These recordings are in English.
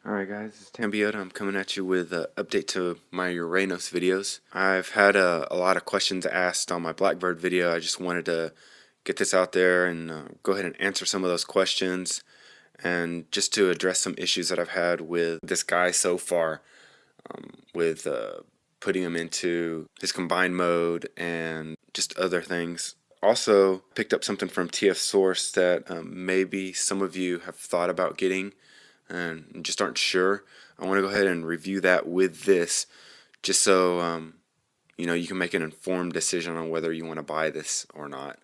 Alright guys, it's Tambiota. I'm coming at you with an update to my Uranos videos. I've had a lot of questions asked on my Blackbird video. I just wanted to get this out there and go ahead and answer some of those questions and just to address some issues that I've had with this guy so far with putting him into his combined mode and just other things. Also picked up something from TF Source that maybe some of you have thought about getting and just aren't sure. I want to go ahead and review that with this just so you can make an informed decision on whether you want to buy this or not.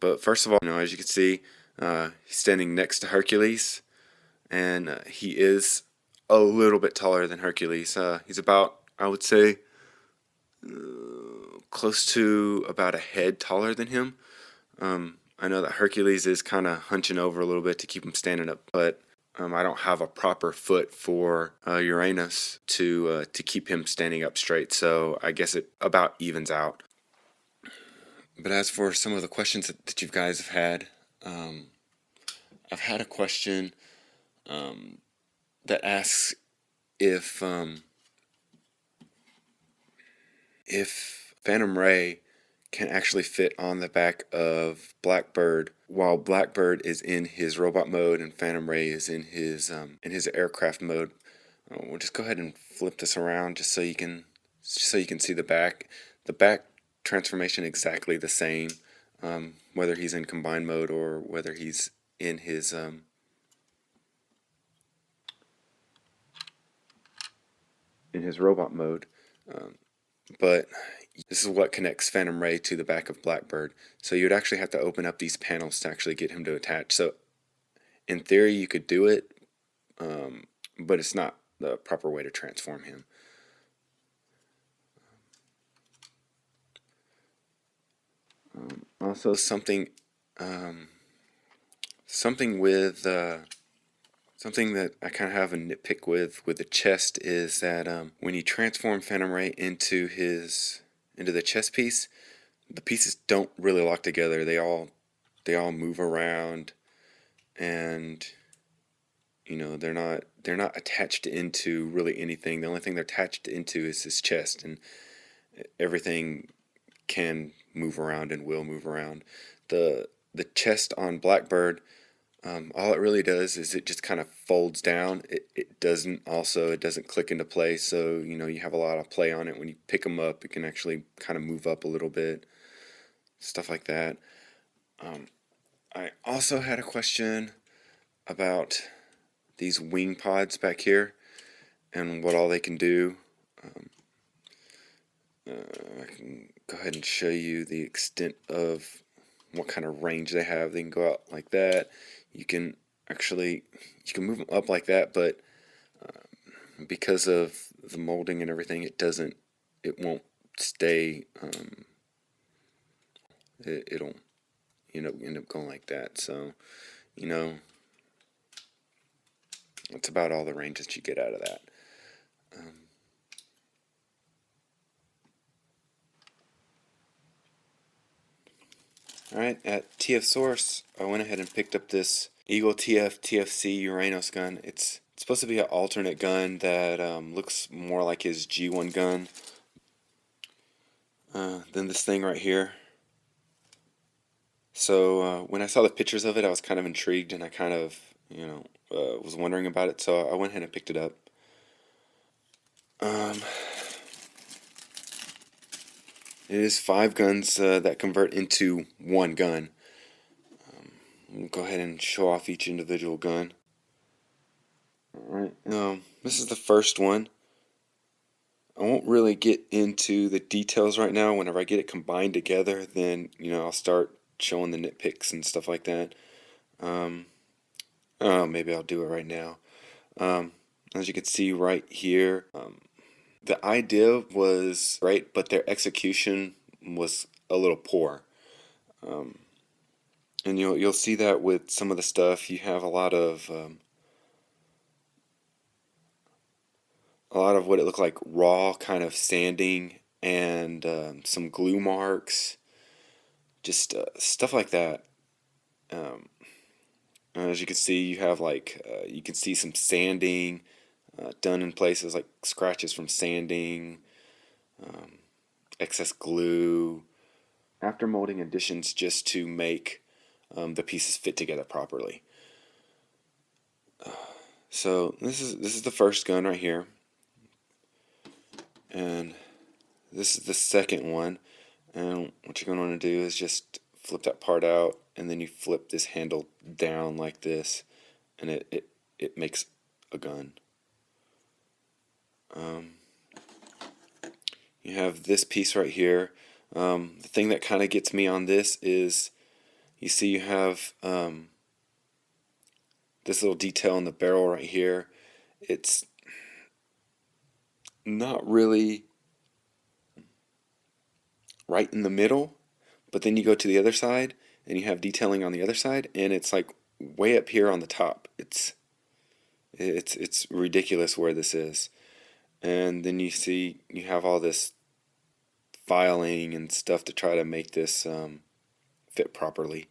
But first of all, as you can see, he's standing next to Hercules, and he is a little bit taller than Hercules. He's about, I would say, close to about a head taller than him. I know that Hercules is kind of hunching over a little bit to keep him standing up, but I don't have a proper foot for Uranos to keep him standing up straight, so I guess it about evens out. But as for some of the questions that you guys have had, I've had a question that asks if Phantom Ray can actually fit on the back of Blackbird while Blackbird is in his robot mode and Phantom Ray is in his aircraft mode. We'll just go ahead and flip this around just so you can see the back. The back transformation exactly the same, whether he's in combined mode or whether he's in his robot mode. But this is what connects Phantom Ray to the back of Blackbird. So you'd actually have to open up these panels to actually get him to attach. So in theory you could do it, but it's not the proper way to transform him. Also something that I kind of have a nitpick with the chest is that when you transform Phantom Ray into the chest piece, the pieces don't really lock together. They all move around, and they're not attached into really anything. The only thing they're attached into is his chest, and everything can move around and will move around. The chest on Blackbird, all it really does is it just kind of folds down. It doesn't click into place, so you have a lot of play on it. When you pick them up, it can actually kind of move up a little bit, stuff like that. I also had a question about these wing pods back here and what all they can do. I can go ahead and show you the extent of what kind of range they have. They can go out like that. You can move them up like that, but because of the molding and everything, it won't stay. It'll end up going like that. So that's about all the range that you get out of that. Alright, at TF Source, I went ahead and picked up this Eagle TFC Uranos gun. It's supposed to be an alternate gun that looks more like his G1 gun than this thing right here. So when I saw the pictures of it, I was kind of intrigued, and I kind of was wondering about it, so I went ahead and picked it up. It is 5 guns that convert into one gun. We'll go ahead and show off each individual gun. Alright, this is the first one. I won't really get into the details right now. Whenever I get it combined together, then I'll start showing the nitpicks and stuff like that. Maybe I'll do it right now. As you can see right here, the idea was right, but their execution was a little poor. And you'll see that with some of the stuff. You have a lot of what it looked like raw kind of sanding and some glue marks, just stuff like that. As you can see, you have like you can see some sanding done in places, like scratches from sanding, excess glue, after molding additions just to make the pieces fit together properly. So this is the first gun right here, and this is the second one. And what you're going to want to do is just flip that part out, and then you flip this handle down like this, and it makes a gun. You have this piece right here. The thing that kind of gets me on this is, you see you have this little detail in the barrel right here. It's not really right in the middle, but then you go to the other side and you have detailing on the other side, and it's like way up here on the top. It's ridiculous where this is. And then you see you have all this filing and stuff to try to make this fit properly.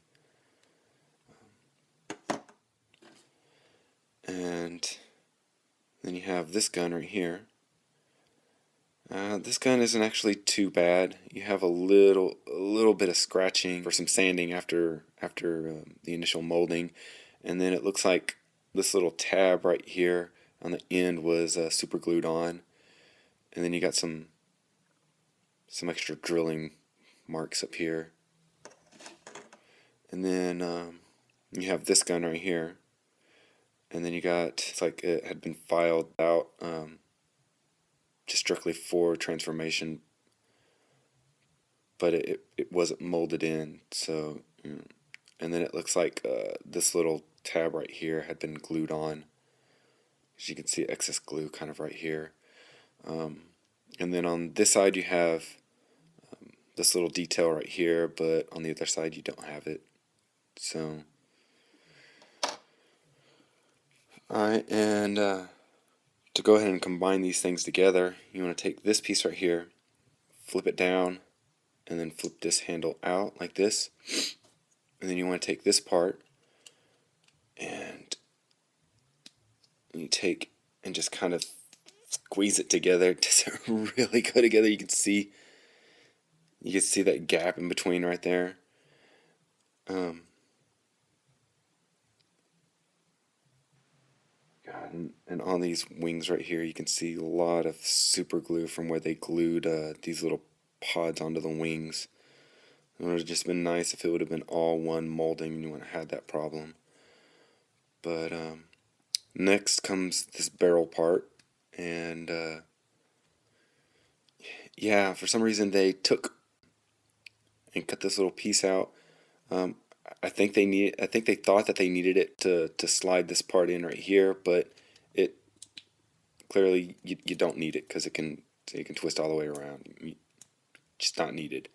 And then you have this gun right here. This gun isn't actually too bad. You have a little bit of scratching for some sanding after the initial molding, and then it looks like this little tab right here on the end was super glued on, and then you got some extra drilling marks up here, and then you have this gun right here, and then you got, it's like it had been filed out just strictly for transformation, but it wasn't molded in. So and then it looks like this little tab right here had been glued on. As you can see, excess glue kind of right here. And then on this side you have this little detail right here, but on the other side you don't have it. So alright, and to go ahead and combine these things together, you want to take this piece right here, flip it down, and then flip this handle out like this. And then you want to take this part and you take and just kind of squeeze it together. It doesn't really go together. You can see that gap in between right there. God, and on these wings right here, you can see a lot of super glue from where they glued these little pods onto the wings. It would have just been nice if it would have been all one molding and you wouldn't have had that problem. But next comes this barrel part, and yeah, for some reason they took and cut this little piece out. I think they thought that they needed it to slide this part in right here, but it clearly you don't need it, because it can twist all the way around. Just not needed.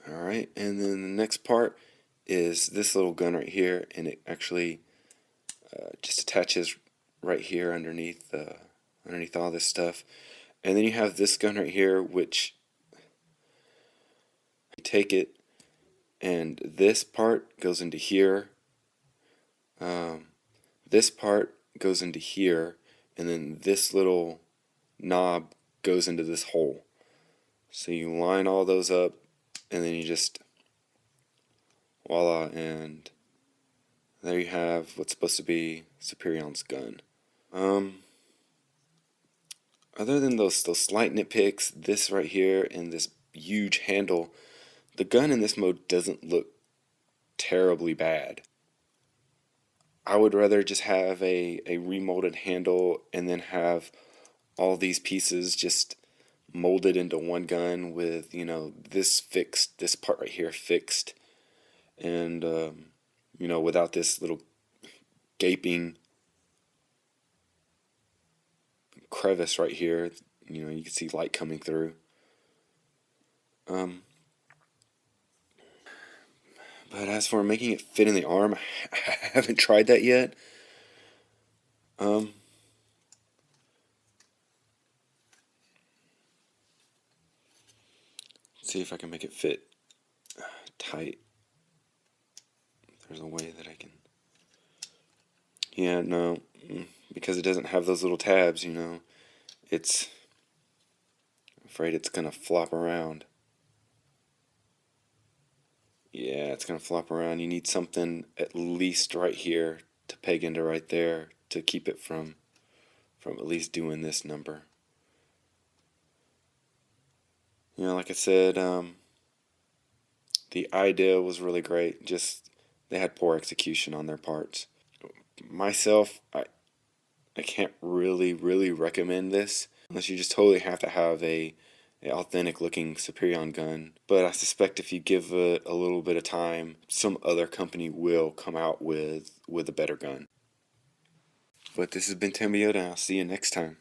Alright, and then the next part is this little gun right here, and it actually just attaches right here underneath all this stuff. And then you have this gun right here, which you take it, and this part goes into here. This part goes into here, and then this little knob goes into this hole. So you line all those up, and then you just voila, and there you have what's supposed to be Uranos gun. Other than those slight nitpicks, this right here and this huge handle, the gun in this mode doesn't look terribly bad. I would rather just have a remolded handle and then have all these pieces just molded into one gun with, this fixed, this part right here fixed, and without this little gaping crevice right here. You can see light coming through. But as for making it fit in the arm, I haven't tried that yet. Let's see if I can make it fit tight. There's a way that I can... Yeah, no, because it doesn't have those little tabs, it's... I'm afraid it's gonna flop around. Yeah, it's gonna flop around. You need something at least right here to peg into right there to keep it from at least doing this number. Like I said, the idea was really great, just they had poor execution on their parts. Myself, I can't really recommend this unless you just totally have to have a authentic looking Superion gun. But I suspect if you give it a little bit of time, some other company will come out with a better gun. But this has been Tim Yoda, and I'll see you next time.